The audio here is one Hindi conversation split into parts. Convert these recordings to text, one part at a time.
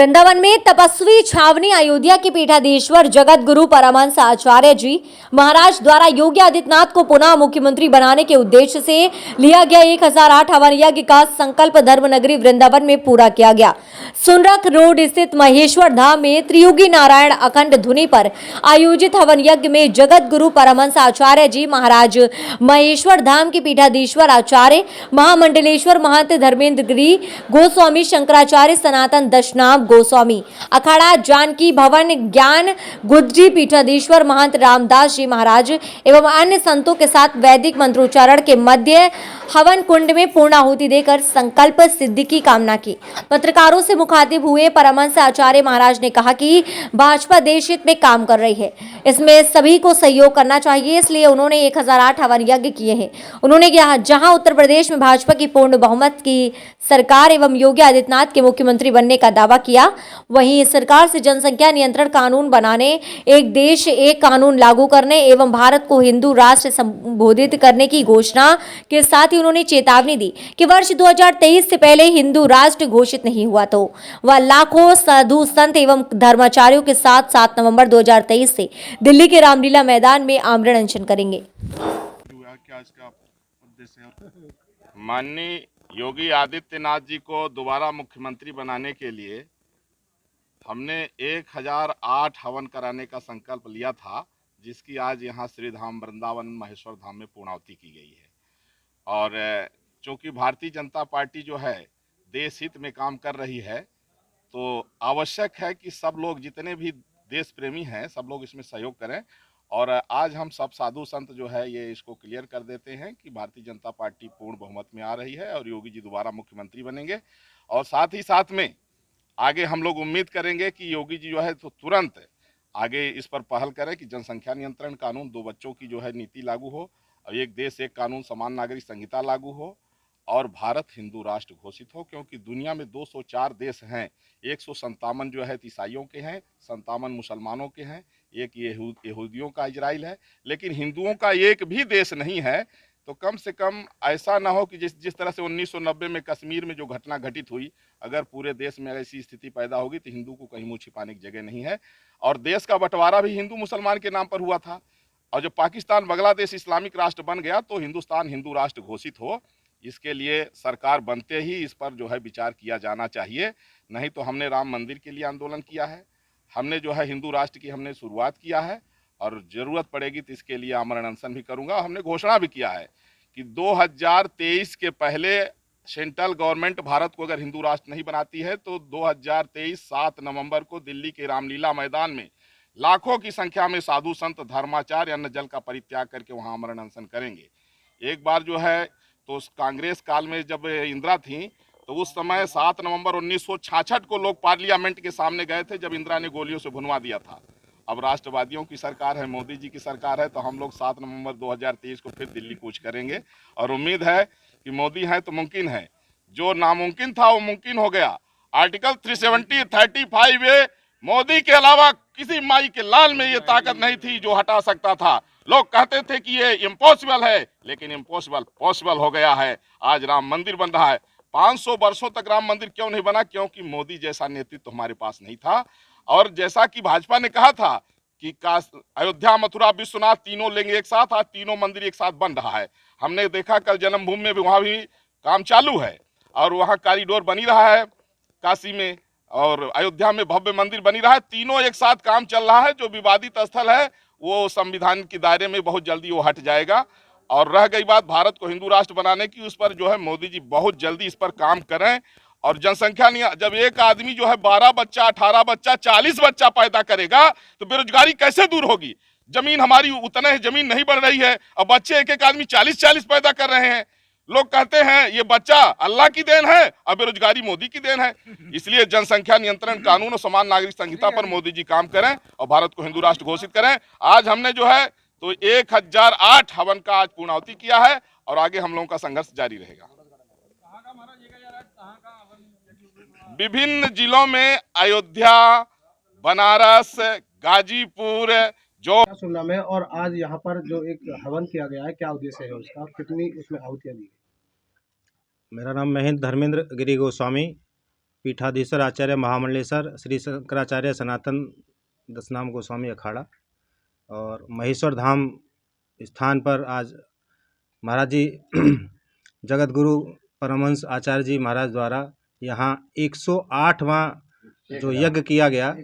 वृंदावन में तपस्वी छावनी अयोध्या के पीठाधीश्वर जगत गुरु परमहंस आचार्य जी महाराज द्वारा योगी आदित्यनाथ को पुनः मुख्यमंत्री बनाने के उद्देश्य से लिया गया 1008 हवन यज्ञ का संकल्प धर्मनगरी वृंदावन में पूरा किया गया। सुनरख रोड स्थित महेश्वर धाम में त्रियुगी नारायण अखंड धुनी पर आयोजित हवन यज्ञ में जगत गुरु परमहंस आचार्य जी महाराज, महेश्वर धाम के पीठाधीश्वर आचार्य महामंडलेश्वर महंत धर्मेंद्र गिरी गोस्वामी, शंकराचार्य सनातन दशनाम गोस्वामी, अखाड़ा जानकी भवन ज्ञान गुज्जी पीठाधीश्वर महंत रामदास जी महाराज एवं अन्य संतों के साथ वैदिक मंत्रोच्चारण के मध्य हवन कुंड में पूर्णाहुति देकर संकल्प सिद्धि की कामना की। पत्रकारों से मुखातिब हुए परमहंस आचार्य महाराज ने कहा कि भाजपा देश हित में काम कर रही है, इसमें सभी को सहयोग करना चाहिए, इसलिए उन्होंने 1008 हवन यज्ञ किए हैं। उन्होंने कहा जहां उत्तर प्रदेश में भाजपा की पूर्ण बहुमत की सरकार एवं योगी आदित्यनाथ के मुख्यमंत्री बनने का दावा किया, वहीं इस सरकार से जनसंख्या नियंत्रण कानून बनाने, एक देश एक कानून लागू करने एवं भारत को हिंदू राष्ट्र संबोधित करने की घोषणा के साथ ही उन्होंने चेतावनी दी कि वर्ष 2023 से पहले हिंदू राष्ट्र घोषित नहीं हुआ तो वह लाखों साधु संत एवं धर्माचार्यों के साथ 7 नवंबर 2023 से दिल्ली के रामलीला मैदान में आमरण अनशन करेंगे। माननीय योगी आदित्यनाथ जी को दोबारा मुख्यमंत्री बनाने के लिए हमने 1008 हवन कराने का संकल्प लिया था, जिसकी आज यहाँ श्री धाम वृंदावन महेश्वर धाम में पूर्णाहुति की गई है। और चूँकि भारतीय जनता पार्टी जो है देश हित में काम कर रही है, तो आवश्यक है कि सब लोग, जितने भी देश प्रेमी हैं, सब लोग इसमें सहयोग करें। और आज हम सब साधु संत जो है ये इसको क्लियर कर देते हैं कि भारतीय जनता पार्टी पूर्ण बहुमत में आ रही है और योगी जी दोबारा मुख्यमंत्री बनेंगे। और साथ ही साथ में आगे हम लोग उम्मीद करेंगे कि योगी जी जो है तो तुरंत आगे इस पर पहल करें कि जनसंख्या नियंत्रण कानून, 2 बच्चों की जो है नीति लागू हो, और एक देश एक कानून समान नागरिक संहिता लागू हो, और भारत हिंदू राष्ट्र घोषित हो। क्योंकि दुनिया में 204 देश हैं, 157 जो है ईसाइयों के हैं, 57 मुसलमानों के हैं, एक यहूदियों का इजराइल है, लेकिन हिंदुओं का एक भी देश नहीं है। तो कम से कम ऐसा ना हो कि जिस तरह से 1990 में कश्मीर में जो घटना घटित हुई, अगर पूरे देश में ऐसी स्थिति पैदा होगी तो हिंदू को कहीं मुँह छिपाने की जगह नहीं है। और देश का बंटवारा भी हिंदू मुसलमान के नाम पर हुआ था, और जब पाकिस्तान बांग्लादेश इस्लामिक राष्ट्र बन गया तो हिंदुस्तान हिंदू राष्ट्र घोषित हो। इसके लिए सरकार बनते ही इस पर जो है विचार किया जाना चाहिए। नहीं तो हमने राम मंदिर के लिए आंदोलन किया है, हमने जो है हिंदू राष्ट्र की हमने शुरुआत किया है, और ज़रूरत पड़ेगी तो इसके लिए आमरण अनशन भी करूंगा। हमने घोषणा भी किया है कि 2023 के पहले सेंट्रल गवर्नमेंट भारत को अगर हिंदू राष्ट्र नहीं बनाती है तो 2023 7 नवंबर को दिल्ली के रामलीला मैदान में लाखों की संख्या में साधु संत, धर्माचार्य अन्न जल का परित्याग करके वहाँ आमरण अनशन करेंगे। एक बार जो है तो कांग्रेस काल में जब इंदिरा थी तो उस समय 7 नवंबर 1966 को लोग पार्लियामेंट के सामने गए थे, जब इंदिरा ने गोलियों से भुनवा दिया था। अब राष्ट्रवादियों की सरकार है, मोदी जी की सरकार है, तो हम लोग 7 नवंबर 2023 को फिर दिल्ली कूच करेंगे। और उम्मीद है कि मोदी है तो मुमकिन है, जो नामुमकिन था वो मुमकिन हो गया। आर्टिकल 370 35 ए मोदी के अलावा किसी माई के लाल में ये ताकत नहीं थी जो हटा सकता था। लोग कहते थे कि ये इम्पॉसिबल है, लेकिन इम्पॉसिबल पॉसिबल हो गया है। आज राम मंदिर बन रहा है। 500 वर्षों तक राम मंदिर क्यों नहीं बना? क्योंकि मोदी जैसा नेतृत्व हमारे पास नहीं था। और जैसा कि भाजपा ने कहा था कि अयोध्या, मथुरा, विश्वनाथ तीनों लेंगे एक साथ, आज तीनों मंदिर एक साथ बन रहा है। हमने देखा कल जन्मभूमि में भी, वहाँ भी काम चालू है, और वहाँ कॉरिडोर बनी रहा है काशी में, और अयोध्या में भव्य मंदिर बनी रहा है। तीनों एक साथ काम चल रहा है। जो विवादित स्थल है वो संविधान के दायरे में बहुत जल्दी वो हट जाएगा। और रह गई बात भारत को हिंदू राष्ट्र बनाने की, उस पर जो है मोदी जी बहुत जल्दी इस पर काम करें। और जनसंख्या नहीं, जब एक आदमी जो है 12 बच्चा, 18 बच्चा, 40 बच्चा पैदा करेगा तो बेरोजगारी कैसे दूर होगी? जमीन हमारी उतने है, जमीन नहीं बढ़ रही है, और बच्चे एक एक आदमी 40-40 पैदा कर रहे हैं। लोग कहते हैं ये बच्चा अल्लाह की देन है और बेरोजगारी मोदी की देन है। इसलिए जनसंख्या नियंत्रण कानून और समान नागरिक संहिता पर मोदी जी काम करें और भारत को हिंदू राष्ट्र घोषित करें। आज हमने जो है तो 1008 हवन का आज पूर्णाहुति किया है, और आगे हम लोगों का संघर्ष जारी रहेगा। विभिन्न जिलों में अयोध्या, बनारस, गाजीपुर, जो सुनना में, और आज यहाँ पर जो एक हवन किया गया है, क्या उद्देश्य है उसका, कितनी उसमें आहुतियाँ दी गई? मेरा नाम महेंद्र धर्मेंद्र गिरी गोस्वामी, पीठाधीश्वर आचार्य महामंडलेश्वर श्री शंकराचार्य सनातन दशनाम गोस्वामी अखाड़ा और महेश्वर धाम स्थान पर आज महाराज जी जगत गुरु परमहंस आचार्य जी महाराज द्वारा यहाँ 108वां जो यज्ञ किया गया,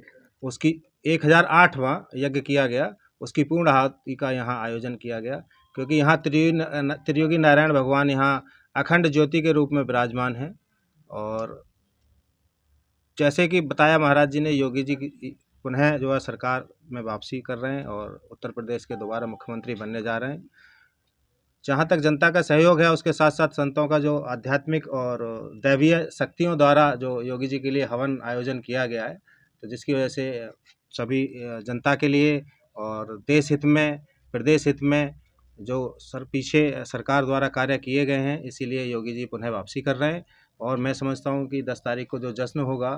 उसकी 1008वां यज्ञ किया गया, उसकी पूर्ण आहुति का यहाँ आयोजन किया गया। क्योंकि यहाँ त्रियोगी नारायण भगवान यहाँ अखंड ज्योति के रूप में विराजमान हैं। और जैसे कि बताया महाराज जी ने, योगी जी की पुनः जो है सरकार में वापसी कर रहे हैं और उत्तर प्रदेश के दोबारा मुख्यमंत्री बनने जा रहे हैं। जहाँ तक जनता का सहयोग है, उसके साथ साथ संतों का जो आध्यात्मिक और दैवीय शक्तियों द्वारा जो योगी जी के लिए हवन आयोजन किया गया है, तो जिसकी वजह से सभी जनता के लिए और देश हित में, प्रदेश हित में जो पीछे सरकार द्वारा कार्य किए गए हैं, इसीलिए योगी जी पुनः वापसी कर रहे हैं। और मैं समझता हूँ कि 10 तारीख को जो जश्न होगा,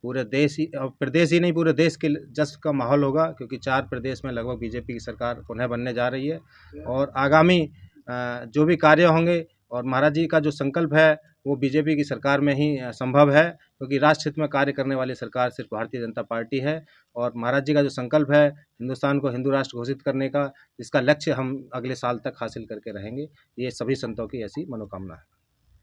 पूरे देश ही और प्रदेश ही नहीं, पूरे देश के जश्न का माहौल होगा। क्योंकि 4 प्रदेश में लगभग बीजेपी की सरकार पुनः बनने जा रही है और आगामी जो भी कार्य होंगे और महाराज जी का जो संकल्प है वो बीजेपी की सरकार में ही संभव है। क्योंकि राष्ट्र हित में कार्य करने वाली सरकार सिर्फ भारतीय जनता पार्टी है। और महाराज जी का जो संकल्प है हिंदुस्तान को हिंदू राष्ट्र घोषित करने का, इसका लक्ष्य हम अगले साल तक हासिल करके रहेंगे। ये सभी संतों की ऐसी मनोकामना है।